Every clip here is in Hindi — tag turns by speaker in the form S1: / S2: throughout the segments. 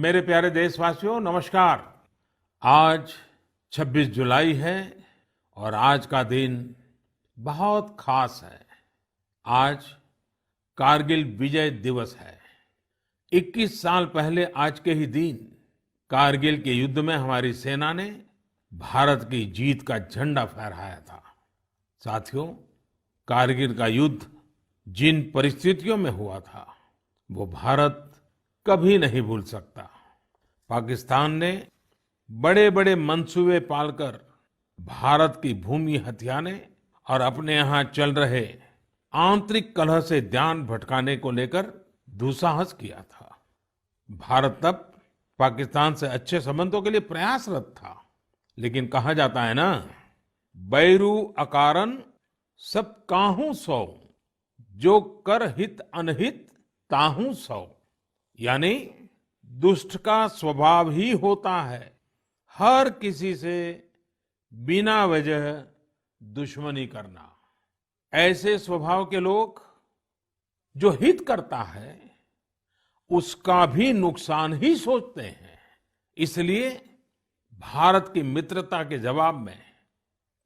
S1: मेरे प्यारे देशवासियों नमस्कार। आज 26 जुलाई है और आज का दिन बहुत खास है। आज कारगिल विजय दिवस है। 21 साल पहले आज के ही दिन कारगिल के युद्ध में हमारी सेना ने भारत की जीत का झंडा फहराया था। साथियों, कारगिल का युद्ध जिन परिस्थितियों में हुआ था वो भारत कभी नहीं भूल सकता। पाकिस्तान ने बड़े बड़े मंसूबे पालकर भारत की भूमि हथियाने और अपने यहाँ चल रहे आंतरिक कलह से ध्यान भटकाने को लेकर दुस्साहस किया था। भारत तब पाकिस्तान से अच्छे संबंधों के लिए प्रयासरत था, लेकिन कहा जाता है ना, बैरू अकारन सब काहू सौ, जो कर हित अनहित ताहू सौ। यानी दुष्ट का स्वभाव ही होता है हर किसी से बिना वजह दुश्मनी करना। ऐसे स्वभाव के लोग जो हित करता है उसका भी नुकसान ही सोचते हैं। इसलिए भारत की मित्रता के जवाब में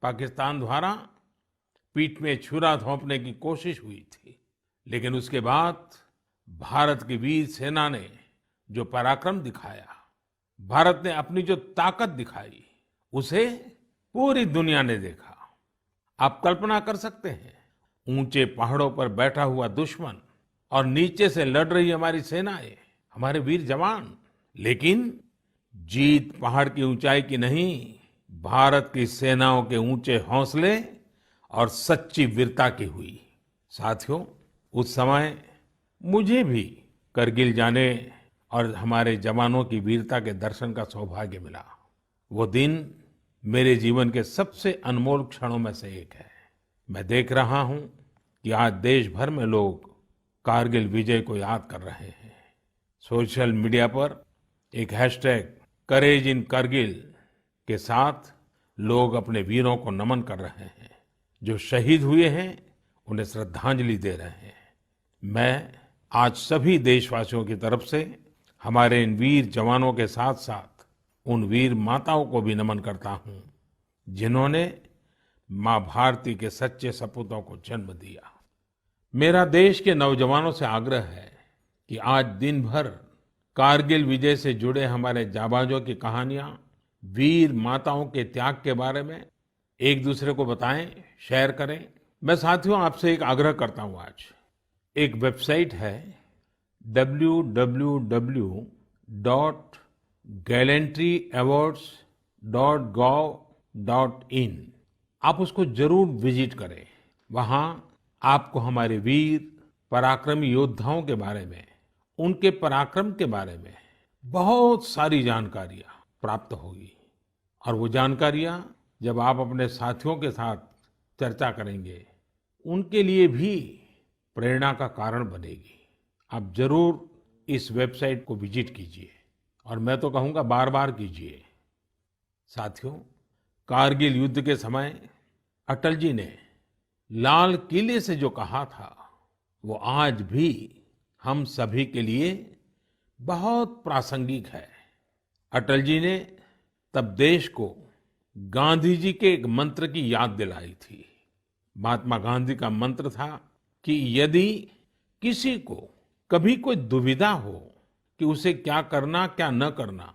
S1: पाकिस्तान द्वारा पीठ में छुरा घोंपने की कोशिश हुई थी, लेकिन उसके बाद भारत की वीर सेना ने जो पराक्रम दिखाया, भारत ने अपनी जो ताकत दिखाई, उसे पूरी दुनिया ने देखा। आप कल्पना कर सकते हैं, ऊंचे पहाड़ों पर बैठा हुआ दुश्मन और नीचे से लड़ रही हमारी सेनाएं, हमारे वीर जवान। लेकिन जीत पहाड़ की ऊंचाई की नहीं, भारत की सेनाओं के ऊंचे हौसले और सच्ची वीरता की हुई। साथियों, उस समय मुझे भी करगिल जाने और हमारे जवानों की वीरता के दर्शन का सौभाग्य मिला। वो दिन मेरे जीवन के सबसे अनमोल क्षणों में से एक है। मैं देख रहा हूं कि आज देश भर में लोग कारगिल विजय को याद कर रहे हैं। सोशल मीडिया पर एक हैशटैग करेज इन करगिल के साथ लोग अपने वीरों को नमन कर रहे हैं। जो शहीद हुए हैं उन्हें श्रद्धांजलि दे रहे हैं। मैं आज सभी देशवासियों की तरफ से हमारे इन वीर जवानों के साथ साथ उन वीर माताओं को भी नमन करता हूं जिन्होंने मां भारती के सच्चे सपूतों को जन्म दिया। मेरा देश के नौजवानों से आग्रह है कि आज दिन भर कारगिल विजय से जुड़े हमारे जाबाजों की कहानियां, वीर माताओं के त्याग के बारे में एक दूसरे को बताएं, शेयर करें। मैं साथियों आपसे एक आग्रह करता हूं। आज एक वेबसाइट है www.gallantryawards.gov.in। आप उसको जरूर विजिट करें। वहां आपको हमारे वीर पराक्रमी योद्धाओं के बारे में, उनके पराक्रम के बारे में बहुत सारी जानकारियां प्राप्त होगी। और वो जानकारियां जब आप अपने साथियों के साथ चर्चा करेंगे, उनके लिए भी प्रेरणा का कारण बनेगी। आप जरूर इस वेबसाइट को विजिट कीजिए और मैं तो कहूंगा बार बार कीजिए। साथियों, कारगिल युद्ध के समय अटल जी ने लाल किले से जो कहा था वो आज भी हम सभी के लिए बहुत प्रासंगिक है। अटल जी ने तब देश को गांधी जी के एक मंत्र की याद दिलाई थी। महात्मा गांधी का मंत्र था कि यदि किसी को कभी कोई दुविधा हो कि उसे क्या करना क्या न करना,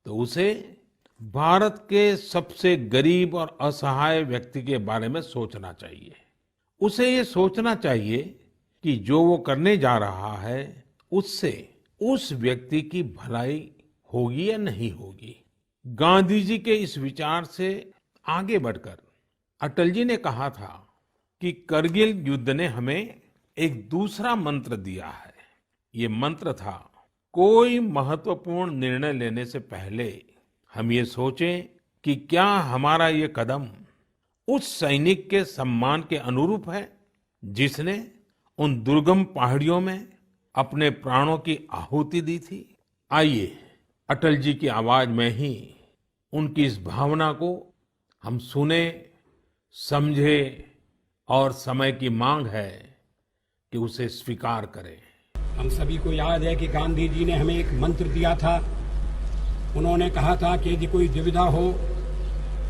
S1: तो उसे भारत के सबसे गरीब और असहाय व्यक्ति के बारे में सोचना चाहिए। उसे ये सोचना चाहिए कि जो वो करने जा रहा है उससे उस व्यक्ति की भलाई होगी या नहीं होगी। गांधी जी के इस विचार से आगे बढ़कर अटल जी ने कहा था कि करगिल युद्ध ने हमें एक दूसरा मंत्र दिया है। ये मंत्र था, कोई महत्वपूर्ण निर्णय लेने से पहले हम ये सोचें कि क्या हमारा ये कदम उस सैनिक के सम्मान के अनुरूप है जिसने उन दुर्गम पहाड़ियों में अपने प्राणों की आहुति दी थी। आइए अटल जी की आवाज में ही उनकी इस भावना को हम सुने, समझे और समय की मांग है कि उसे स्वीकार करें।
S2: हम सभी को याद है कि गांधी जी ने हमें एक मंत्र दिया था उन्होंने कहा था कि यदि कोई दुविधा हो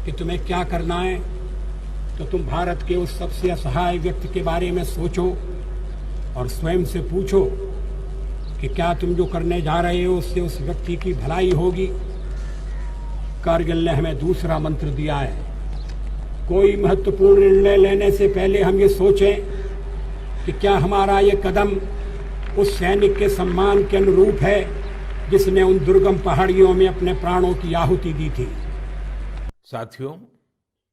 S2: कि तुम्हें क्या करना है तो तुम भारत के उस सबसे असहाय व्यक्ति के बारे में सोचो और स्वयं से पूछो कि क्या तुम जो करने जा रहे हो उससे उस व्यक्ति की भलाई होगी। कारगिल ने हमें दूसरा मंत्र दिया है, कोई महत्वपूर्ण निर्णय लेने से पहले हम ये सोचें कि क्या हमारा ये कदम उस सैनिक के सम्मान के अनुरूप है जिसने उन दुर्गम पहाड़ियों में अपने प्राणों की आहुति दी थी।
S1: साथियों,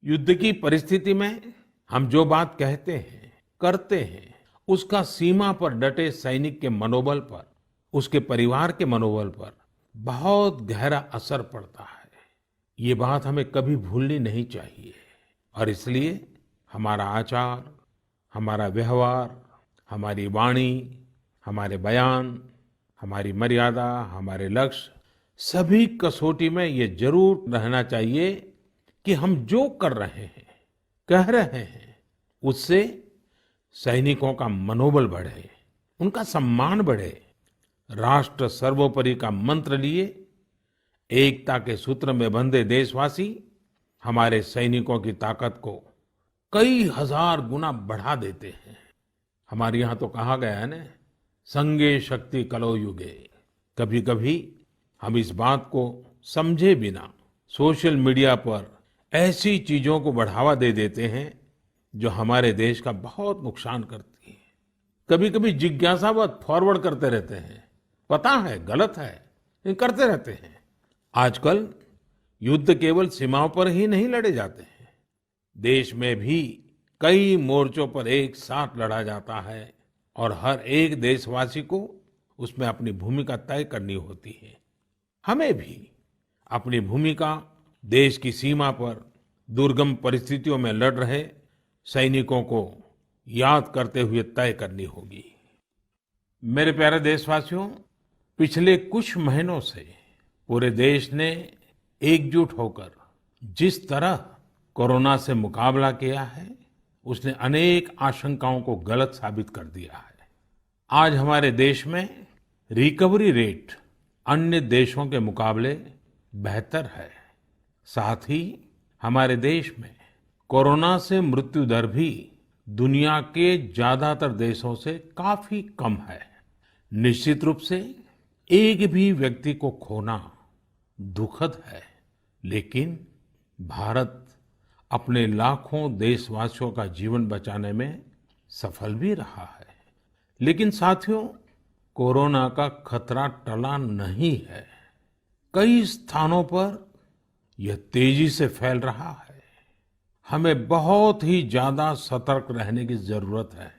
S1: युद्ध की परिस्थिति में हम जो बात कहते हैं, करते हैं, उसका सीमा पर डटे सैनिक के मनोबल पर, उसके परिवार के मनोबल पर बहुत गहरा असर पड़ता है। ये बात हमें कभी भूलनी नहीं चाहिए और इसलिए हमारा आचार, हमारा व्यवहार, हमारी वाणी, हमारे बयान, हमारी मर्यादा, हमारे लक्ष्य, सभी कसौटी में ये जरूर रहना चाहिए कि हम जो कर रहे हैं, कह रहे हैं, उससे सैनिकों का मनोबल बढ़े, उनका सम्मान बढ़े। राष्ट्र सर्वोपरि का मंत्र लिए एकता के सूत्र में बंधे देशवासी हमारे सैनिकों की ताकत को कई हजार गुना बढ़ा देते हैं। हमारे यहाँ तो कहा गया है ना, संगे शक्ति कलौ युगे। कभी कभी हम इस बात को समझे बिना सोशल मीडिया पर ऐसी चीजों को बढ़ावा दे देते हैं जो हमारे देश का बहुत नुकसान करती है। कभी कभी जिज्ञासावत फॉरवर्ड करते रहते हैं, पता है गलत है लेकिन करते रहते हैं। आजकल युद्ध केवल सीमाओं पर ही नहीं लड़े जाते हैं, देश में भी कई मोर्चों पर एक साथ लड़ा जाता है और हर एक देशवासी को उसमें अपनी भूमिका तय करनी होती है। हमें भी अपनी भूमिका देश की सीमा पर दुर्गम परिस्थितियों में लड़ रहे सैनिकों को याद करते हुए तय करनी होगी। मेरे प्यारे देशवासियों, पिछले कुछ महीनों से पूरे देश ने एकजुट होकर जिस तरह कोरोना से मुकाबला किया है, उसने अनेक आशंकाओं को गलत साबित कर दिया है। आज हमारे देश में रिकवरी रेट अन्य देशों के मुकाबले बेहतर है। साथ ही हमारे देश में कोरोना से मृत्यु दर भी दुनिया के ज्यादातर देशों से काफी कम है। निश्चित रूप से एक भी व्यक्ति को खोना दुखद है, लेकिन भारत अपने लाखों देशवासियों का जीवन बचाने में सफल भी रहा है। लेकिन साथियों, कोरोना का खतरा टला नहीं है। कई स्थानों पर यह तेजी से फैल रहा है। हमें बहुत ही ज्यादा सतर्क रहने की जरूरत है।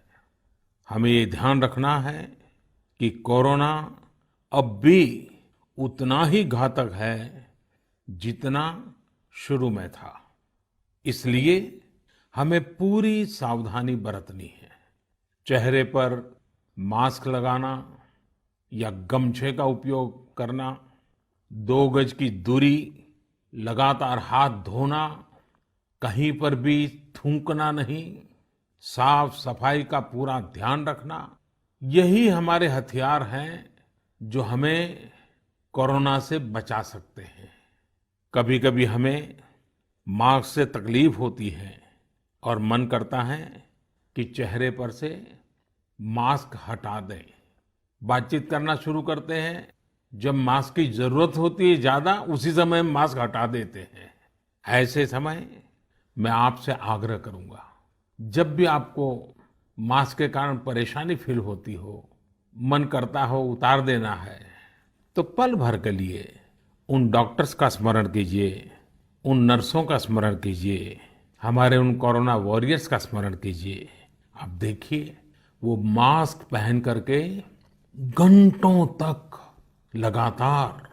S1: हमें ये ध्यान रखना है कि कोरोना अब भी उतना ही घातक है जितना शुरू में था। इसलिए हमें पूरी सावधानी बरतनी है। चेहरे पर मास्क लगाना या गमछे का उपयोग करना, 2 गज की दूरी, लगातार हाथ धोना, कहीं पर भी थूकना नहीं, साफ सफाई का पूरा ध्यान रखना, यही हमारे हथियार हैं जो हमें कोरोना से बचा सकते हैं। कभी कभी हमें मास्क से तकलीफ होती है और मन करता है कि चेहरे पर से मास्क हटा दें। बातचीत करना शुरू करते हैं, जब मास्क की जरूरत होती है ज्यादा, उसी समय मास्क हटा देते हैं। ऐसे समय मैं आपसे आग्रह करूंगा, जब भी आपको मास्क के कारण परेशानी फील होती हो, मन करता हो उतार देना है, तो पल भर के लिए उन डॉक्टर्स का स्मरण कीजिए, उन नर्सों का स्मरण कीजिए, हमारे उन कोरोना वॉरियर्स का स्मरण कीजिए। आप देखिए, वो मास्क पहन करके घंटों तक लगातार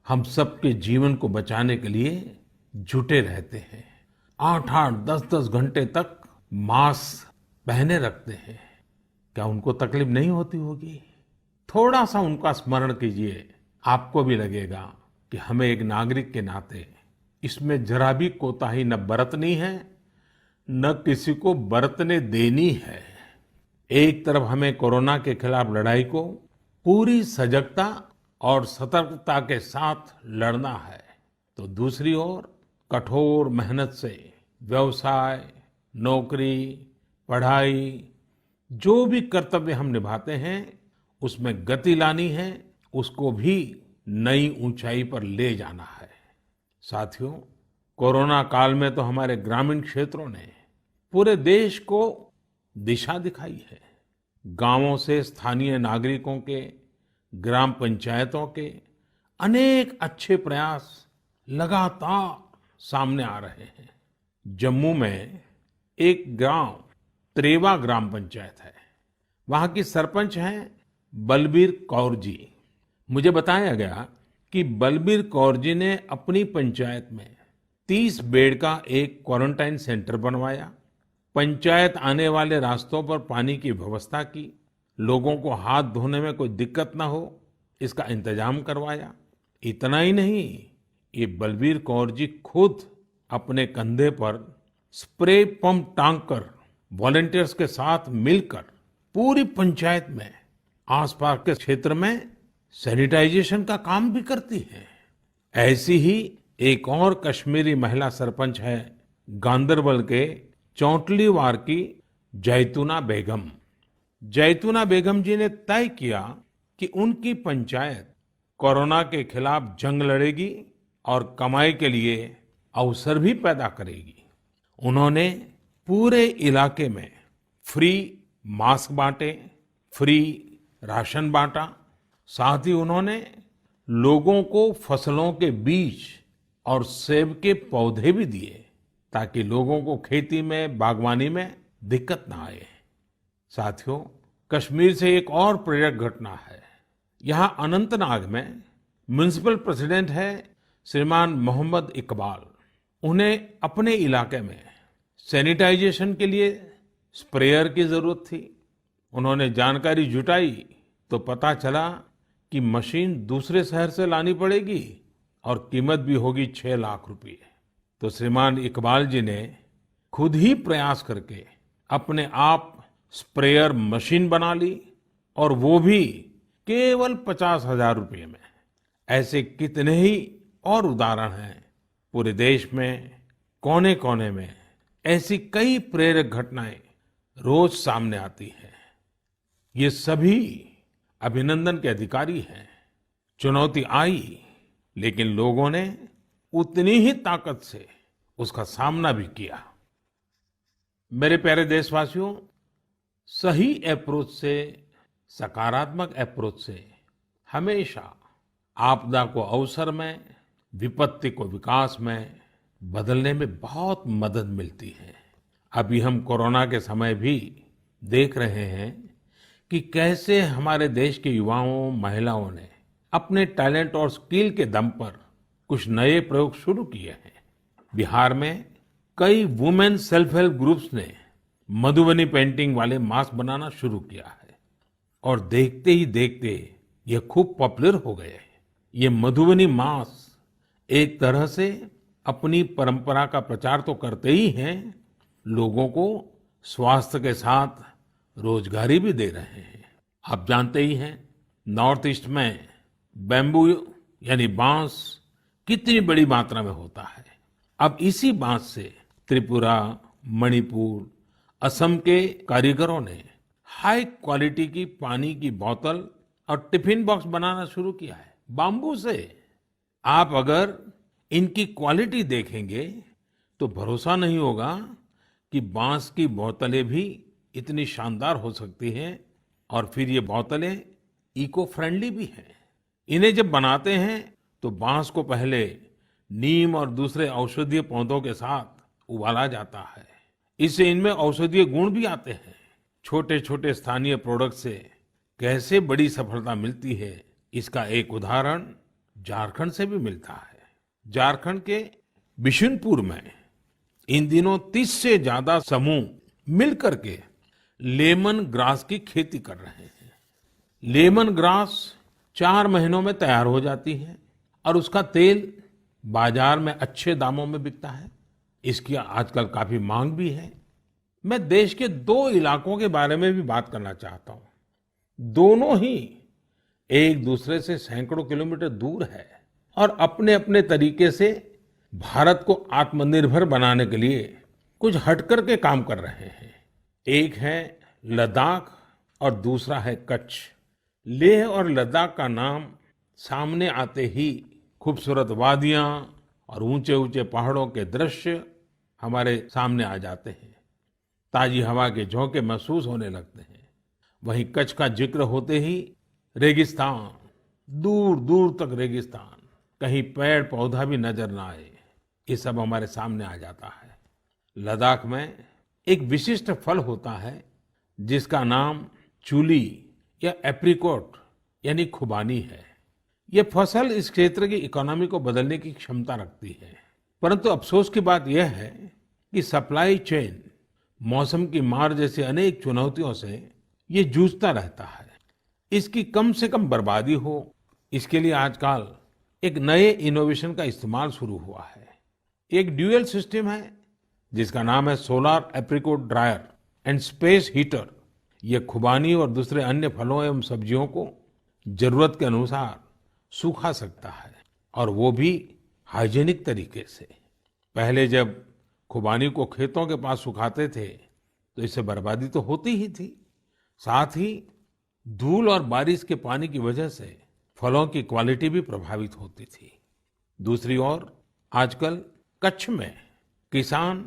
S1: हम सबके जीवन को बचाने के लिए जुटे रहते हैं। 8-8, 10-10 घंटे तक मास्क पहने रखते हैं। क्या उनको तकलीफ नहीं होती होगी? थोड़ा सा उनका स्मरण कीजिए, आपको भी लगेगा कि हमें एक नागरिक के नाते इसमें जरा भी कोताही न बरतनी है, न किसी को बरतने देनी है। एक तरफ हमें कोरोना के खिलाफ लड़ाई को पूरी सजगता और सतर्कता के साथ लड़ना है, तो दूसरी ओर कठोर मेहनत से व्यवसाय, नौकरी, पढ़ाई, जो भी कर्तव्य हम निभाते हैं, उसमें गति लानी है, उसको भी नई ऊंचाई पर ले जाना है। साथियों, कोरोना काल में तो हमारे ग्रामीण क्षेत्रों ने पूरे देश को दिशा दिखाई है। गांवों से स्थानीय नागरिकों के, ग्राम पंचायतों के अनेक अच्छे प्रयास लगातार सामने आ रहे हैं। जम्मू में एक गांव त्रेवा ग्राम पंचायत है। वहां की सरपंच हैं बलबीर कौर जी। मुझे बताया गया कि बलबीर कौर जी ने अपनी पंचायत में 30 बेड का एक क्वारंटाइन सेंटर बनवाया। पंचायत आने वाले रास्तों पर पानी की व्यवस्था की, लोगों को हाथ धोने में कोई दिक्कत ना हो, इसका इंतजाम करवाया। इतना ही नहीं, ये बलबीर कौर जी खुद अपने कंधे पर स्प्रे पंप टांग कर वॉलंटियर्स के साथ मिलकर पूरी पंचायत में, आसपास के क्षेत्र में सैनिटाइजेशन का काम भी करती है। ऐसी ही एक और कश्मीरी महिला सरपंच है गांदरबल के चौंटलीवार की जैतूना बेगम। जैतूना बेगम जी ने तय किया कि उनकी पंचायत कोरोना के खिलाफ जंग लड़ेगी और कमाई के लिए अवसर भी पैदा करेगी। उन्होंने पूरे इलाके में फ्री मास्क बांटे, फ्री राशन बांटा। साथ ही उन्होंने लोगों को फसलों के बीज और सेब के पौधे भी दिए, ताकि लोगों को खेती में, बागवानी में दिक्कत ना आए। साथियों, कश्मीर से एक और प्रेरक घटना है। यहाँ अनंतनाग में म्युनिसिपल प्रेसिडेंट है श्रीमान मोहम्मद इकबाल। उन्हें अपने इलाके में सैनिटाइजेशन के लिए स्प्रेयर की जरूरत थी। उन्होंने जानकारी जुटाई तो पता चला कि मशीन दूसरे शहर से लानी पड़ेगी और कीमत भी होगी 6 लाख रुपए। तो श्रीमान इकबाल जी ने खुद ही प्रयास करके अपने आप स्प्रेयर मशीन बना ली, और वो भी केवल 50,000 रुपए में। ऐसे कितने ही और उदाहरण हैं। पूरे देश में कोने कोने में ऐसी कई प्रेरक घटनाएं रोज सामने आती हैं। ये सभी अभिनंदन के अधिकारी हैं। चुनौती आई, लेकिन लोगों ने उतनी ही ताकत से उसका सामना भी किया। मेरे प्यारे देशवासियों, सही अप्रोच से, सकारात्मक अप्रोच से हमेशा आपदा को अवसर में, विपत्ति को विकास में बदलने में बहुत मदद मिलती है। अभी हम कोरोना के समय भी देख रहे हैं कि कैसे हमारे देश के युवाओं, महिलाओं ने अपने टैलेंट और स्किल के दम पर कुछ नए प्रयोग शुरू किए हैं। बिहार में कई वुमेन सेल्फ हेल्प ग्रुप्स ने मधुबनी पेंटिंग वाले मास्क बनाना शुरू किया है, और देखते ही देखते ये खूब पॉपुलर हो गए। ये मधुबनी मास्क एक तरह से अपनी परंपरा का प्रचार तो करते ही हैं, लोगों को स्वास्थ्य के साथ रोजगारी भी दे रहे हैं। आप जानते ही हैं, नॉर्थ ईस्ट में बैम्बू यानी बांस कितनी बड़ी मात्रा में होता है। अब इसी बांस से त्रिपुरा, मणिपुर, असम के कारीगरों ने हाई क्वालिटी की पानी की बोतल और टिफिन बॉक्स बनाना शुरू किया है बाम्बू से। आप अगर इनकी क्वालिटी देखेंगे तो भरोसा नहीं होगा कि बांस की बोतलें भी इतनी शानदार हो सकती हैं, और फिर ये बोतलें इको फ्रेंडली भी हैं। इन्हें जब बनाते हैं तो बांस को पहले नीम और दूसरे औषधीय पौधों के साथ उबाला जाता है। इससे इनमें औषधीय गुण भी आते हैं। छोटे छोटे स्थानीय प्रोडक्ट से कैसे बड़ी सफलता मिलती है, इसका एक उदाहरण झारखंड से भी मिलता है। झारखंड के बिशुनपुर में इन दिनों 30 से ज्यादा समूह मिलकर के लेमन ग्रास की खेती कर रहे हैं। लेमन ग्रास 4 महीनों में तैयार हो जाती है और उसका तेल बाजार में अच्छे दामों में बिकता है। इसकी आजकल काफी मांग भी है। मैं देश के 2 इलाकों के बारे में भी बात करना चाहता हूं। दोनों ही एक दूसरे से सैकड़ों किलोमीटर दूर है और अपने अपने तरीके से भारत को आत्मनिर्भर बनाने के लिए कुछ हटकर के काम कर रहे हैं। एक है लद्दाख और दूसरा है कच्छ। लेह और लद्दाख का नाम सामने आते ही खूबसूरत वादियां और ऊंचे ऊंचे पहाड़ों के दृश्य हमारे सामने आ जाते हैं। ताजी हवा के झोंके महसूस होने लगते हैं। वहीं कच्छ का जिक्र होते ही रेगिस्तान, दूर दूर तक रेगिस्तान, कहीं पेड़ पौधा भी नजर ना आए, ये सब हमारे सामने आ जाता है। लद्दाख में एक विशिष्ट फल होता है जिसका नाम चूली या एप्रिकॉट यानी खुबानी है। ये फसल इस क्षेत्र की इकोनॉमी को बदलने की क्षमता रखती है, परंतु अफसोस की बात यह है कि सप्लाई चेन, मौसम की मार जैसी अनेक चुनौतियों से ये जूझता रहता है। इसकी कम से कम बर्बादी हो, इसके लिए आजकल एक नए इनोवेशन का इस्तेमाल शुरू हुआ है। एक ड्यूअल सिस्टम है जिसका नाम है solar apricot dryer and space heater. ये खुबानी और दूसरे अन्य फलों एवं सब्जियों को जरूरत के अनुसार सूखा सकता है, और वो भी हाइजीनिक तरीके से। पहले जब खुबानी को खेतों के पास सुखाते थे तो इससे बर्बादी तो होती ही थी, साथ ही धूल और बारिश के पानी की वजह से फलों की क्वालिटी भी प्रभावित होती थी। दूसरी ओर आजकल कच्छ में किसान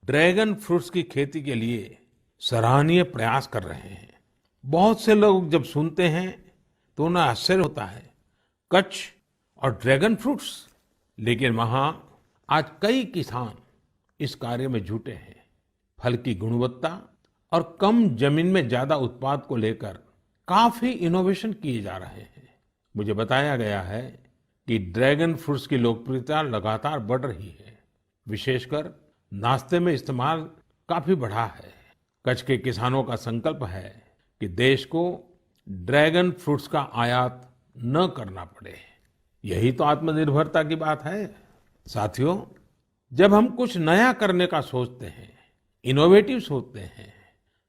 S1: ड्रैगन फ्रूट्स की खेती के लिए सराहनीय प्रयास कर रहे हैं। बहुत से लोग जब सुनते हैं तो उन्हें आश्चर्य होता है, कच्छ और ड्रैगन फ्रूट्स, लेकिन वहां आज कई किसान इस कार्य में जुटे हैं। फल की गुणवत्ता और कम जमीन में ज्यादा उत्पाद को लेकर काफी इनोवेशन किए जा रहे हैं। मुझे बताया गया है कि ड्रैगन फ्रूट्स की लोकप्रियता लगातार बढ़ रही है, विशेषकर नाश्ते में इस्तेमाल काफी बढ़ा है। कच्छ के किसानों का संकल्प है कि देश को ड्रैगन फ्रूट्स का आयात न करना पड़े। यही तो आत्मनिर्भरता की बात है। साथियों, जब हम कुछ नया करने का सोचते हैं, इनोवेटिव सोचते हैं,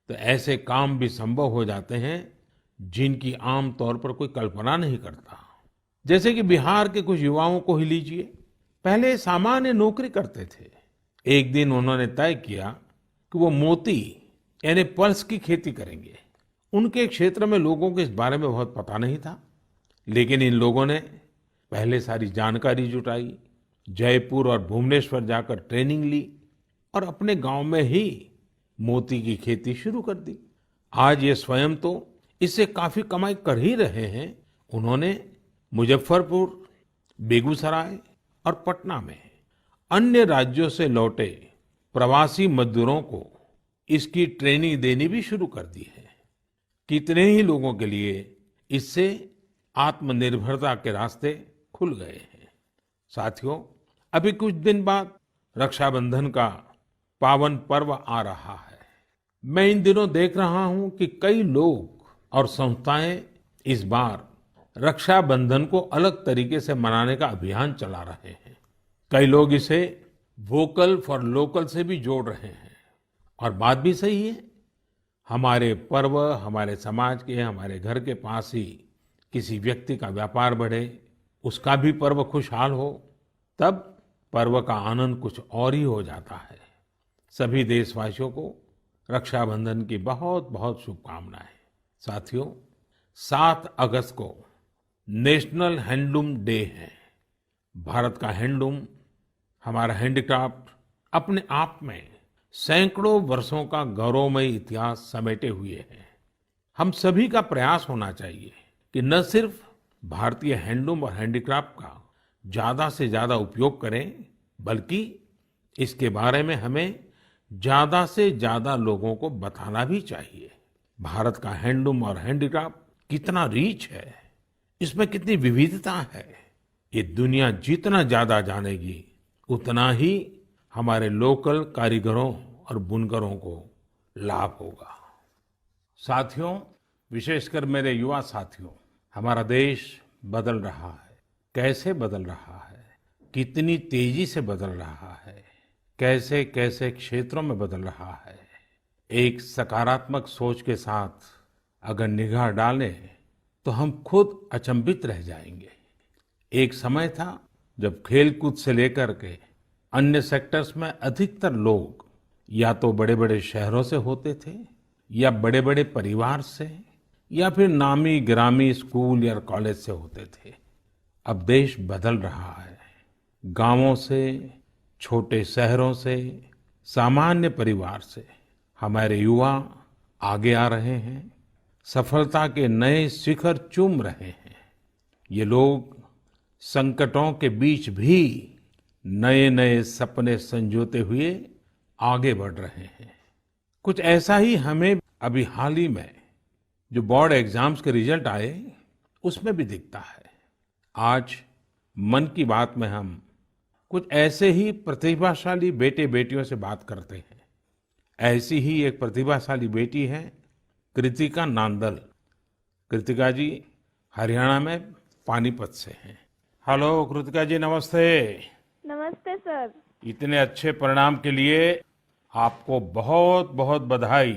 S1: तो ऐसे काम भी संभव हो जाते हैं जिनकी आम तौर पर कोई कल्पना नहीं करता। जैसे कि बिहार के कुछ युवाओं को ही लीजिए। पहले सामान्य नौकरी करते थे। एक दिन उन्होंने तय किया कि वो मोती यानी पर्ल्स की खेती करेंगे। उनके क्षेत्र में लोगों को इस बारे में बहुत पता नहीं था, लेकिन इन लोगों ने पहले सारी जानकारी जुटाई, जयपुर और भुवनेश्वर जाकर ट्रेनिंग ली और अपने गांव में ही मोती की खेती शुरू कर दी। आज ये स्वयं तो इससे काफी कमाई कर ही रहे हैं। उन्होंने मुजफ्फरपुर, बेगूसराय और पटना में अन्य राज्यों से लौटे प्रवासी मजदूरों को इसकी ट्रेनिंग देनी भी शुरू कर दी है। कितने ही लोगों के लिए इससे आत्मनिर्भरता के रास्ते खुल गए हैं। साथियों, अभी कुछ दिन बाद रक्षाबंधन का पावन पर्व आ रहा है। मैं इन दिनों देख रहा हूं कि कई लोग और संस्थाएं इस बार रक्षाबंधन को अलग तरीके से मनाने का अभियान चला रहे हैं। कई लोग इसे वोकल फॉर लोकल से भी जोड़ रहे हैं, और बात भी सही है। हमारे पर्व हमारे समाज के, हमारे घर के पास ही किसी व्यक्ति का व्यापार बढ़े, उसका भी पर्व खुशहाल हो, तब पर्व का आनंद कुछ और ही हो जाता है। सभी देशवासियों को रक्षाबंधन की बहुत बहुत शुभकामनाएं। साथियों, 7 अगस्त को नेशनल हैंडलूम डे है। भारत का हैंडलूम, हमारा हैंडीक्राफ्ट अपने आप में सैकड़ों वर्षों का गौरवमय इतिहास समेटे हुए है। हम सभी का प्रयास होना चाहिए कि न सिर्फ भारतीय हैंडलूम और हैंडीक्राफ्ट का ज्यादा से ज्यादा उपयोग करें, बल्कि इसके बारे में हमें ज्यादा से ज्यादा लोगों को बताना भी चाहिए। भारत का हैंडलूम और हैंडीक्राफ्ट कितना रिच है, इसमें कितनी विविधता है, ये दुनिया जितना ज्यादा जानेगी उतना ही हमारे लोकल कारीगरों और बुनकरों को लाभ होगा। साथियों, विशेषकर मेरे युवा साथियों, हमारा देश बदल रहा है। कैसे बदल रहा है, कितनी तेजी से बदल रहा है, कैसे कैसे क्षेत्रों में बदल रहा है। एक सकारात्मक सोच के साथ अगर निगाह डालें तो हम खुद अचंभित रह जाएंगे। एक समय था जब खेलकूद से लेकर के अन्य सेक्टर्स में अधिकतर लोग या तो बड़े-बड़े शहरों से होते थे या बड़े-बड़े परिवार से या फिर नामी गिरामी स्कूल या कॉलेज से होते थे। अब देश बदल रहा है। गांवों से, छोटे शहरों से, सामान्य परिवार से हमारे युवा आगे आ रहे हैं, सफलता के नए शिखर चूम रहे हैं। ये लोग संकटों के बीच भी नए-नए सपने संजोते हुए आगे बढ़ रहे हैं। कुछ ऐसा ही हमें अभी हाल ही में जो बोर्ड एग्जाम्स के रिजल्ट आए उसमें भी दिखता है। आज मन की बात में हम कुछ ऐसे ही प्रतिभाशाली बेटे बेटियों से बात करते हैं। ऐसी ही एक प्रतिभाशाली बेटी है कृतिका नांदल। कृतिका जी हरियाणा में पानीपत से हैं। हेलो कृतिका जी, नमस्ते।
S3: नमस्ते सर।
S1: इतने अच्छे परिणाम के लिए आपको बहुत बहुत बधाई।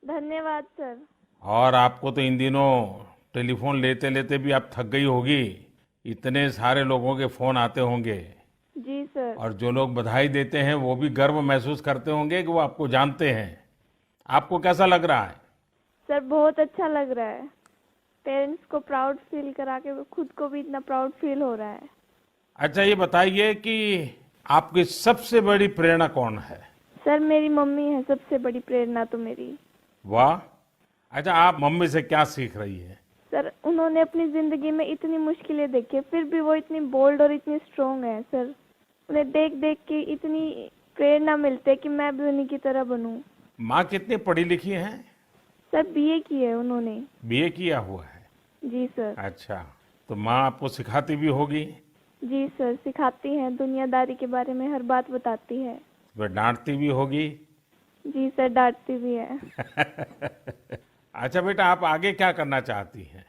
S3: धन्यवाद सर।
S1: और आपको तो इन दिनों टेलीफोन लेते लेते भी आप थक गई होगी, इतने सारे लोगों के फोन आते होंगे।
S3: जी सर।
S1: और जो लोग बधाई देते हैं वो भी गर्व महसूस करते होंगे कि वो आपको जानते हैं। आपको कैसा लग रहा है?
S3: सर बहुत अच्छा लग रहा है। पेरेंट्स को प्राउड फील करा के खुद को भी इतना प्राउड फील हो रहा है।
S1: अच्छा, ये बताइए कि आपकी सबसे बड़ी प्रेरणा कौन है?
S3: सर मेरी मम्मी है सबसे बड़ी प्रेरणा तो मेरी।
S1: वाह। अच्छा, आप मम्मी से क्या सीख रही है?
S3: सर उन्होंने अपनी जिंदगी में इतनी मुश्किलें देखी फिर भी वो इतनी बोल्ड और इतनी स्ट्रोंग है सर। उन्हें देख देख के इतनी प्रेरणा मिलती है कि मैं भी उन्हीं की तरह बनूं।
S1: माँ कितनी पढ़ी लिखी हैं?
S3: सर बीए की है उन्होंने।
S1: बीए किया हुआ है?
S3: जी सर।
S1: अच्छा, तो माँ आपको सिखाती भी होगी?
S3: जी सर, सिखाती हैं, दुनियादारी के बारे में हर बात बताती है।
S1: वह डांटती भी होगी?
S3: जी सर, डांटती भी है।
S1: अच्छा बेटा, आप आगे क्या करना चाहती हैं?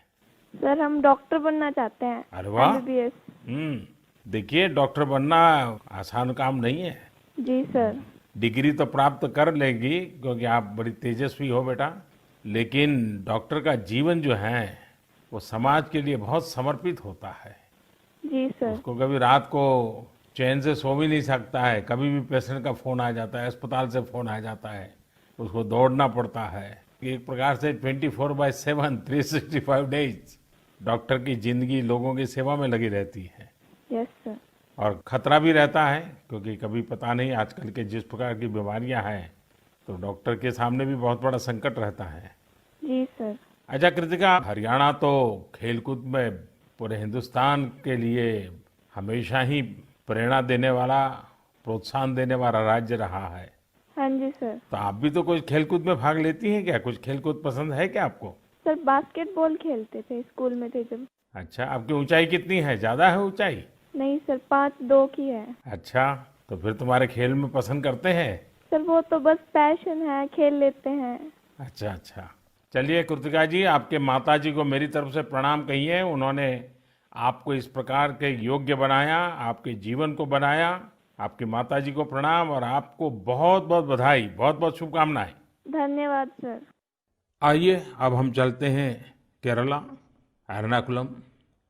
S3: सर हम डॉक्टर बनना चाहते हैं।
S1: अरे वाह।
S3: एमबीबीएस।
S1: देखिए, डॉक्टर बनना आसान काम नहीं है।
S3: जी सर।
S1: डिग्री तो प्राप्त कर लेगी क्योंकि आप बड़ी तेजस्वी हो बेटा, लेकिन डॉक्टर का जीवन जो है वो समाज के लिए बहुत समर्पित होता है।
S3: जी सर।
S1: उसको कभी रात को चैन से सो भी नहीं सकता है, कभी भी पेशेंट का फोन आ जाता है, अस्पताल से फोन आ जाता है, उसको दौड़ना पड़ता है। एक प्रकार से 24/7 365 डेज डॉक्टर की जिंदगी लोगों की सेवा में लगी रहती है।
S3: Yes sir.
S1: और खतरा भी रहता है क्योंकि कभी पता नहीं आजकल के जिस प्रकार की बीमारियां हैं, तो डॉक्टर के सामने भी बहुत बड़ा संकट रहता है।
S3: जी सर।
S1: अच्छा कृतिका, हरियाणा तो खेलकूद में पूरे हिंदुस्तान के लिए हमेशा ही प्रेरणा देने वाला, प्रोत्साहन देने वाला राज्य रहा है।
S3: हाँ जी सर।
S1: तो आप भी तो कुछ खेलकूद में भाग लेती हैं क्या? कुछ खेलकूद पसंद है क्या आपको?
S3: सर बास्केटबॉल खेलते थे स्कूल में थे जब।
S1: अच्छा, आपकी ऊंचाई कितनी है? ज्यादा है ऊंचाई?
S3: नहीं सर, 5'2" की है।
S1: अच्छा, तो फिर तुम्हारे खेल में पसंद करते हैं?
S3: सर वो तो बस पैशन है, खेल लेते हैं।
S1: अच्छा अच्छा। चलिए कृतिका जी, आपके माता जी को मेरी तरफ से प्रणाम कहिए। उन्होंने आपको इस प्रकार के योग्य बनाया, आपके जीवन को बनाया। आपकी माता जी को प्रणाम और आपको बहुत बहुत बधाई, बहुत बहुत शुभकामनाएं।
S3: धन्यवाद सर।
S1: आइए अब हम चलते हैं केरला, एर्नाकुलम।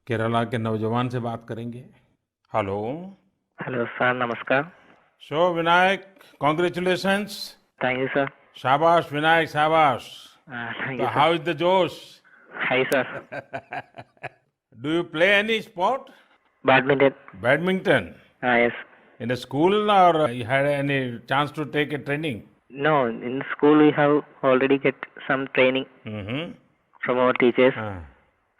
S1: केरला के नौजवान से बात करेंगे। हेलो।
S4: हेलो सर, नमस्कार।
S1: So Vinayak, congratulations.
S4: Thank you sir.
S1: शाबाश विनायक, शाबाश।
S4: Thank
S1: So
S4: you
S1: how
S4: sir.
S1: is the Josh?
S4: Hi sir.
S1: Do you play any sport?
S4: Badminton.
S1: Badminton?
S4: Yes.
S1: In a school or you had any chance to take a training?
S4: No, in school we have already get some training
S1: Mm-hmm.
S4: From our teachers,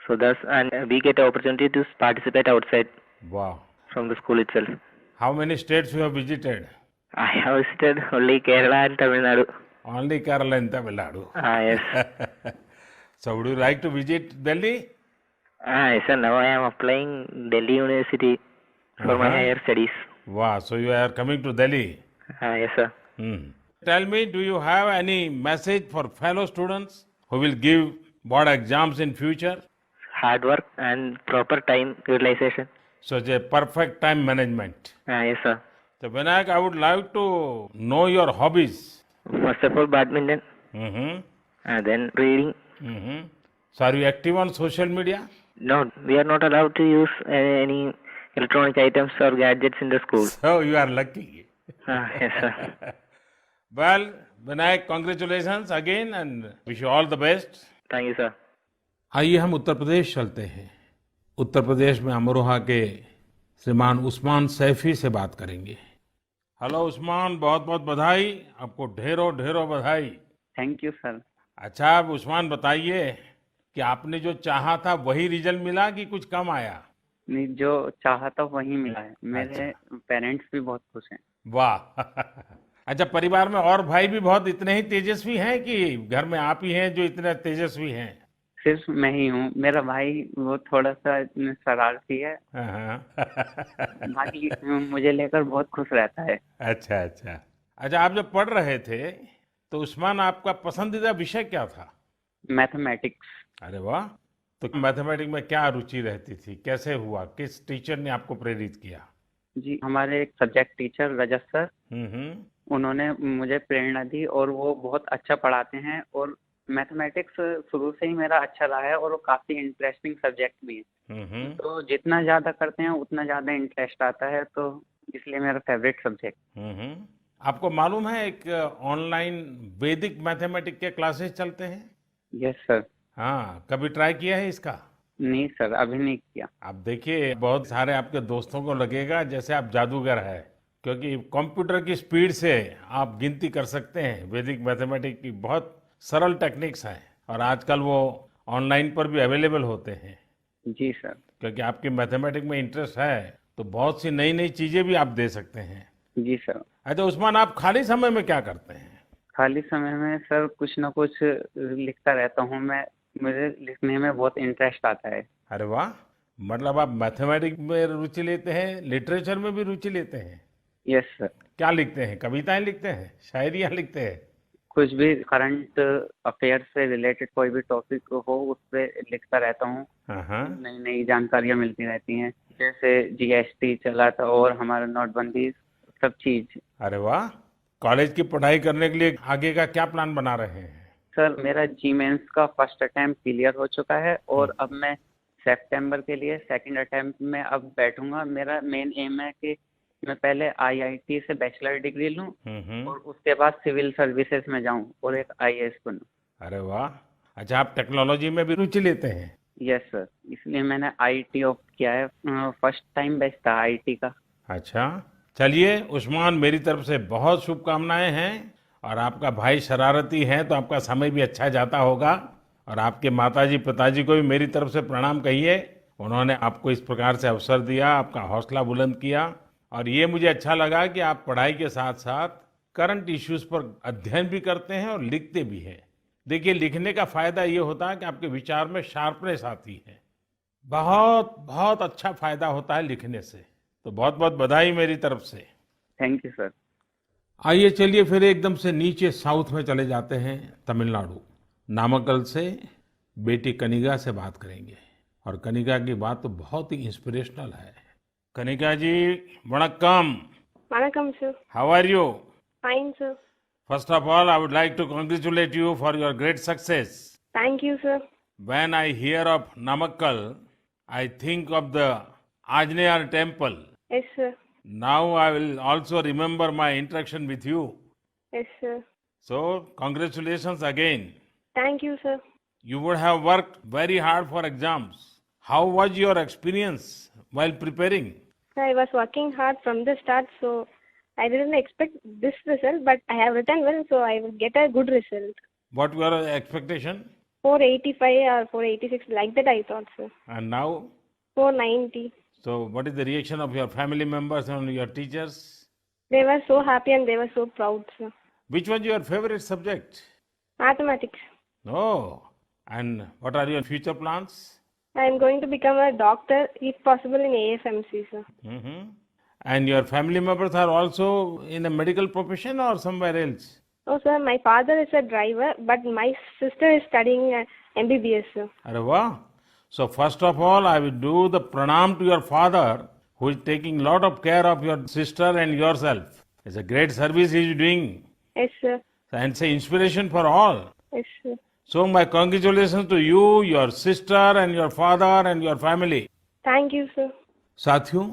S4: so thus and we get an opportunity to participate outside
S1: Wow.
S4: from the school itself.
S1: How many states you have visited?
S4: I have visited only Kerala and Tamil Nadu.
S1: Only Kerala and Tamil Nadu.
S4: Yes.
S1: So would you like to visit Delhi?
S4: Yes sir, now I am applying Delhi University for my higher studies.
S1: Wow. So you are coming to Delhi.
S4: Yes sir.
S1: Hmm. Tell me, do you have any message for fellow students who will give board exams in future?
S4: Hard work and proper time utilization.
S1: So it's a perfect time management.
S4: Yes sir.
S1: So Vinayak, I would like to know your hobbies.
S4: First of all, badminton,
S1: Mm-hmm.
S4: then reading,
S1: Mm-hmm. So are you active on social media?
S4: No, we are not allowed to use any electronic items or gadgets in the school.
S1: So you are lucky.
S4: Yes, sir.
S1: Well, Vinayak, congratulations again and wish you all the best.
S4: Thank you, sir.
S1: आइए हम उत्तर प्रदेश चलते हैं। उत्तर प्रदेश में अमरोहा के श्रीमान उस्मान सैफी से बात करेंगे। हेलो उस्मान, बहुत बहुत बधाई, आपको ढेरों ढेरों बधाई।
S5: Thank you sir.
S1: अच्छा, अब उस्मान बताइए कि आपने जो चाहा था वही रिजल्ट मिला कि कुछ कम आया?
S5: नहीं, जो चाहा था वही मिला है। मेरे पेरेंट्स भी बहुत खुश हैं।
S1: वाह। अच्छा, परिवार में और भाई भी बहुत इतने ही तेजस्वी हैं कि घर में आप ही हैं जो इतने तेजस्वी हैं?
S5: सिर्फ मैं ही हूँ। मेरा भाई वो थोड़ा सा शरारती है, बाकी मुझे लेकर बहुत खुश रहता है।
S1: अच्छा अच्छा। अच्छा, आप जब पढ़ रहे थे तो उस्मान आपका पसंदीदा विषय क्या था?
S5: मैथमेटिक्स।
S1: अरे वाह। तो मैथमेटिक्स में क्या रुचि रहती थी, कैसे हुआ, किस टीचर ने आपको प्रेरित किया?
S5: जी, हमारे एक सब्जेक्ट टीचर रजत सर, उन्होंने मुझे प्रेरणा दी और वो बहुत अच्छा पढ़ाते हैं और मैथमेटिक्स शुरू से ही मेरा अच्छा रहा है और वो काफी इंटरेस्टिंग सब्जेक्ट भी है। तो जितना ज्यादा करते हैं उतना ज्यादा इंटरेस्ट आता है, तो इसलिए मेरा फेवरेट सब्जेक्ट।
S1: आपको मालूम है एक ऑनलाइन वैदिक मैथमेटिक्स के क्लासेस चलते हैं?
S5: Yes sir.
S1: हाँ, कभी ट्राई किया है इसका?
S5: नहीं सर, अभी नहीं किया।
S1: आप देखिए, बहुत सारे आपके दोस्तों को लगेगा जैसे आप जादूगर है, क्योंकि कंप्यूटर की स्पीड से आप गिनती कर सकते हैं। वैदिक मैथमेटिक्स की बहुत सरल टेक्निक्स हैं और आजकल वो ऑनलाइन पर भी अवेलेबल होते हैं।
S5: जी सर।
S1: क्योंकि आपकी मैथमेटिक्स में इंटरेस्ट है तो बहुत सी नई नई चीजें भी आप दे सकते हैं।
S5: जी सर।
S1: अच्छा उस्मान, आप खाली समय में क्या करते हैं?
S5: खाली समय में सर कुछ ना कुछ लिखता रहता हूँ मैं। मुझे लिखने में बहुत इंटरेस्ट आता है।
S1: अरे वाह, मतलब आप मैथमेटिक्स में रुचि लेते हैं, लिटरेचर में भी रुचि लेते हैं?
S5: Yes sir.
S1: क्या लिखते हैं, कविताएं लिखते हैं, शायरियां लिखते हैं?
S5: कुछ भी करंट अफेयर से रिलेटेड कोई भी टॉपिक हो उस पर लिखता रहता हूँ। नई नई जानकारियाँ मिलती रहती हैं, जैसे जीएसटी चला था और हमारा नोटबंदी, सब चीज।
S1: अरे वाह। कॉलेज की पढ़ाई करने के लिए आगे का क्या प्लान बना रहे हैं?
S5: सर मेरा जी मेंस का फर्स्ट अटेम्प्ट क्लियर हो चुका है और अब मैं सितंबर के लिए सेकंड अटेम्प्ट में अब बैठूंगा। मेरा मेन एम है कि मैं पहले आईआईटी से बैचलर डिग्री लूं और उसके बाद सिविल सर्विसेज में जाऊं और एक आईएएस बनूं।
S1: अरे वाह। अच्छा, आप टेक्नोलॉजी में भी रुचि लेते हैं?
S5: यस सर, इसलिए मैंने आईटी ऑप्ट किया है। फर्स्ट टाइम बैच था आईटी का।
S1: अच्छा, चलिए उस्मान, मेरी तरफ से बहुत शुभकामनाएं हैं। और आपका भाई शरारती है तो आपका समय भी अच्छा जाता होगा। और आपके माताजी पिताजी को भी मेरी तरफ से प्रणाम कहिए, उन्होंने आपको इस प्रकार से अवसर दिया, आपका हौसला बुलंद किया। और ये मुझे अच्छा लगा कि आप पढ़ाई के साथ साथ करंट इश्यूज पर अध्ययन भी करते हैं और लिखते भी हैं। देखिए, लिखने का फायदा ये होता है कि आपके विचार में शार्पनेस आती है। बहुत बहुत अच्छा फायदा होता है लिखने से। तो बहुत बहुत बधाई मेरी तरफ से।
S5: Thank you sir.
S1: आइए चलिए फिर एकदम से नीचे साउथ में चले जाते हैं, तमिलनाडु। नामक्कल से बेटी कनिका से बात करेंगे और कनिका की बात तो बहुत ही इंस्पिरेशनल है। कनिका जी, वणक्कम।
S3: वणक्कम सर।
S1: How are you?
S3: Fine sir.
S1: First of all, I would like to congratulate you for your great success.
S3: Thank you sir.
S1: When I hear of Namakkal, I think of the Anjaneya temple.
S3: Yes sir.
S1: Now I will also remember my interaction with you.
S3: Yes sir.
S1: So, congratulations again.
S3: Thank you sir.
S1: You would have worked very hard for exams. How was your experience while preparing?
S3: I was working hard from the start, so I didn't expect this result, but I have written well, so I will get a good result.
S1: What were your expectation?
S3: 485 or 486, like that I thought, sir.
S1: And now?
S3: 490.
S1: So, what is the reaction of your family members and your teachers?
S3: They were so happy and they were so proud, sir.
S1: Which was your favorite subject?
S3: Mathematics.
S1: Oh, and what are your future plans?
S3: I am going to become a doctor, if possible, in AFMC, sir.
S1: And your family members are also in a medical profession or somewhere else?
S3: Oh, sir, my father is a driver, but my sister is studying MBBS, sir.
S1: Arre wow. So first of all, I will do the pranam to your father, who is taking lot of care of your sister and yourself. It's a great service he is doing.
S3: Yes, sir.
S1: And say inspiration for all.
S3: Yes, sir.
S1: So my congratulations to you, your sister and your father and your family.
S6: Thank you, sir.
S1: साथियों,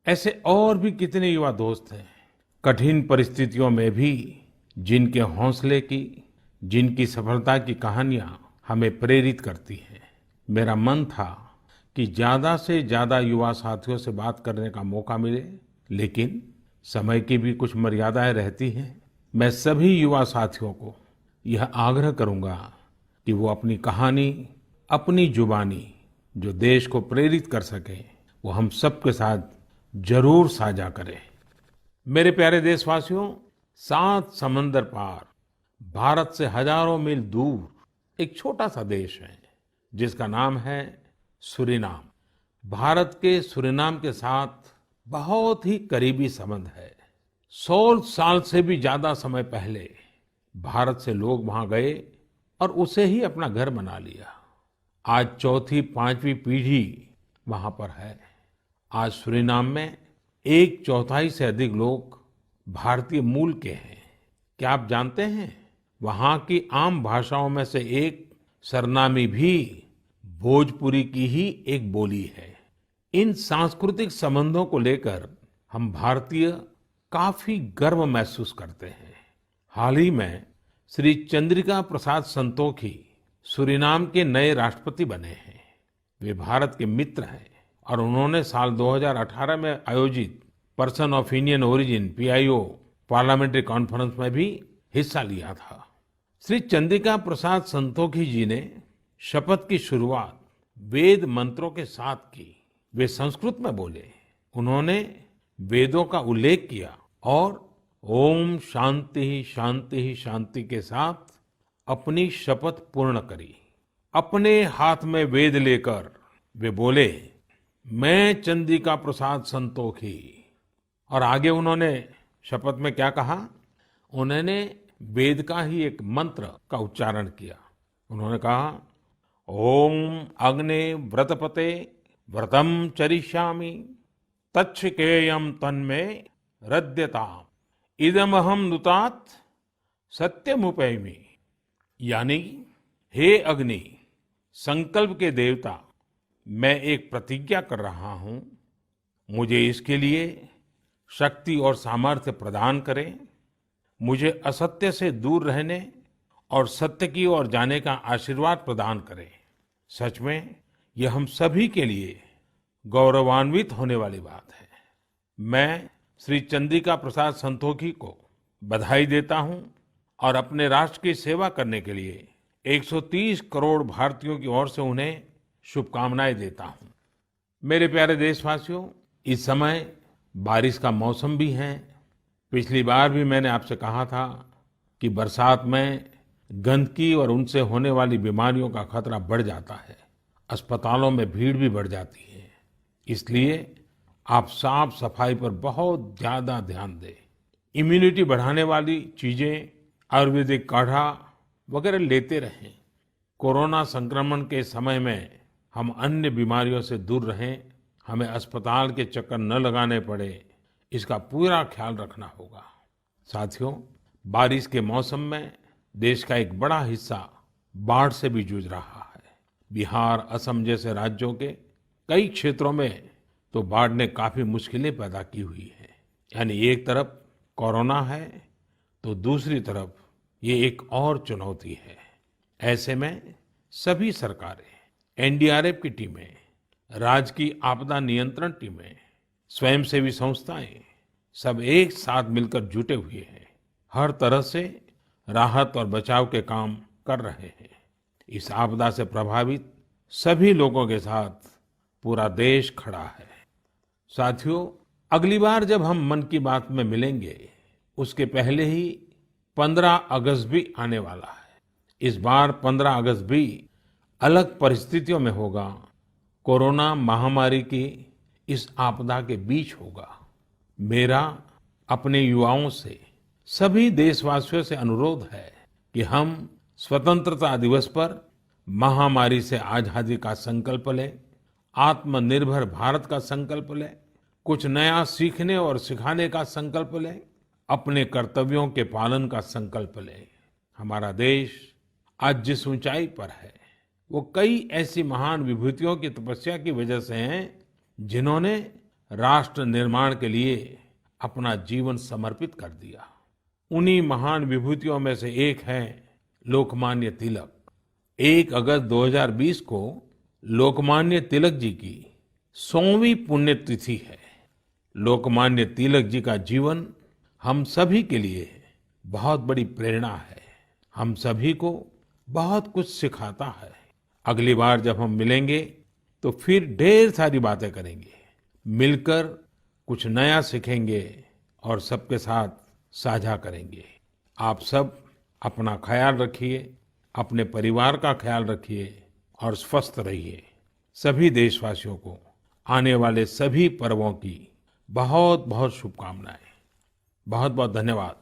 S1: ऐसे और भी कितने युवा दोस्त हैं, कठिन परिस्थितियों में भी जिनके हौसले की, जिनकी सफलता की कहानियां हमें प्रेरित करती हैं। मेरा मन था कि ज्यादा से ज्यादा युवा साथियों से बात करने का मौका मिले, लेकिन समय की भी कुछ मर्यादाएं रहती हैं। मैं सभी युवा साथियों को यह आग्रह करूंगा कि वो अपनी कहानी, अपनी जुबानी जो देश को प्रेरित कर सके, वो हम सबके साथ जरूर साझा करें। मेरे प्यारे देशवासियों, 7 समंदर पार भारत से हजारों मील दूर एक छोटा सा देश है जिसका नाम है सूरीनाम। भारत के सूरीनाम के साथ बहुत ही करीबी संबंध है। 100 साल से भी ज्यादा समय पहले भारत से लोग वहां गए और उसे ही अपना घर बना लिया। आज चौथी, 5वीं पीढ़ी वहां पर है। आज सूरीनाम में 1/4 से अधिक लोग भारतीय मूल के हैं। क्या आप जानते हैं, वहां की आम भाषाओं में से एक सरनामी भी भोजपुरी की ही एक बोली है। इन सांस्कृतिक संबंधों को लेकर हम भारतीय काफी गर्व महसूस करते हैं। हाल ही में श्री चंद्रिका प्रसाद संतोखी सूरीनाम के नए राष्ट्रपति बने हैं। वे भारत के मित्र हैं और उन्होंने साल 2018 में आयोजित person of Indian origin PIO parliamentary conference में भी हिस्सा लिया था। श्री चंद्रिका प्रसाद संतोखी जी ने शपथ की शुरुआत वेद मंत्रों के साथ की। वे संस्कृत में बोले, उन्होंने वेदों का उल्लेख किया और ओम शांति शांति शांति के साथ अपनी शपथ पूर्ण करी। अपने हाथ में वेद लेकर वे बोले, मैं चंद्रिका प्रसाद संतोखी। और आगे उन्होंने शपथ में क्या कहा, उन्होंने वेद का ही एक मंत्र का उच्चारण किया। उन्होंने कहा, ओम अग्ने व्रतपते व्रतम चरिष्यामि तच्छकेयम तन्मे रद्यताम इदमहम नुतात सत्यमुपैमि। यानी, हे अग्नि, संकल्प के देवता, मैं एक प्रतिज्ञा कर रहा हूं, मुझे इसके लिए शक्ति और सामर्थ्य प्रदान करें। मुझे असत्य से दूर रहने और सत्य की ओर जाने का आशीर्वाद प्रदान करें। सच में यह हम सभी के लिए गौरवान्वित होने वाली बात है। मैं श्री चंद्रिका प्रसाद संतोखी को बधाई देता हूं और अपने राष्ट्र की सेवा करने के लिए 130 करोड़ भारतीयों की ओर से उन्हें शुभकामनाएं देता हूं। मेरे प्यारे देशवासियों, इस समय बारिश का मौसम भी है। पिछली बार भी मैंने आपसे कहा था कि बरसात में गंदगी और उनसे होने वाली बीमारियों का खतरा बढ़ जाता है, अस्पतालों में भीड़ भी बढ़ जाती है। इसलिए आप साफ सफाई पर बहुत ज्यादा ध्यान दें। इम्यूनिटी बढ़ाने वाली चीजें, आयुर्वेदिक काढ़ा वगैरह लेते रहें। कोरोना संक्रमण के समय में हम अन्य बीमारियों से दूर रहें। हमें अस्पताल के चक्कर न लगाने पड़े, इसका पूरा ख्याल रखना होगा। साथियों, बारिश के मौसम में देश का एक बड़ा हिस्सा बाढ़ से भी जूझ रहा है। बिहार, असम जैसे राज्यों के कई क्षेत्रों में तो बाढ़ ने काफी मुश्किलें पैदा की हुई है। यानी एक तरफ कोरोना है तो दूसरी तरफ ये एक और चुनौती है। ऐसे में सभी सरकारें, NDRF की टीमें, राज्य की आपदा नियंत्रण टीमें, स्वयंसेवी संस्थाएं सब एक साथ मिलकर जुटे हुए हैं। हर तरह से राहत और बचाव के काम कर रहे हैं। इस आपदा से प्रभावित सभी लोगों के साथ पूरा देश खड़ा है। साथियों, अगली बार जब हम मन की बात में मिलेंगे, उसके पहले ही 15 अगस्त भी आने वाला है। इस बार 15 अगस्त भी अलग परिस्थितियों में होगा। कोरोना महामारी की इस आपदा के बीच होगा। मेरा अपने युवाओं से, सभी देशवासियों से अनुरोध है कि हम स्वतंत्रता दिवस पर महामारी से आजादी का संकल्प लें, आत्मनिर्भर भारत का संकल्प लें, कुछ नया सीखने और सिखाने का संकल्प लें, अपने कर्तव्यों के पालन का संकल्प लें। हमारा देश आज जिस ऊंचाई पर है वो कई ऐसी महान विभूतियों की तपस्या की वजह से हैं जिन्होंने राष्ट्र निर्माण के लिए अपना जीवन समर्पित कर दिया। उन्हीं महान विभूतियों में से एक है लोकमान्य तिलक। 1 अगस्त 2020 को लोकमान्य तिलक जी की 100वीं पुण्यतिथि है। लोकमान्य तिलक जी का जीवन हम सभी के लिए बहुत बड़ी प्रेरणा है, हम सभी को बहुत कुछ सिखाता है। अगली बार जब हम मिलेंगे तो फिर ढेर सारी बातें करेंगे, मिलकर कुछ नया सीखेंगे और सबके साथ साझा करेंगे। आप सब अपना ख्याल रखिए, अपने परिवार का ख्याल रखिए और स्वस्थ रहिए। सभी देशवासियों को आने वाले सभी पर्वों की बहुत बहुत शुभकामनाएं। बहुत बहुत धन्यवाद।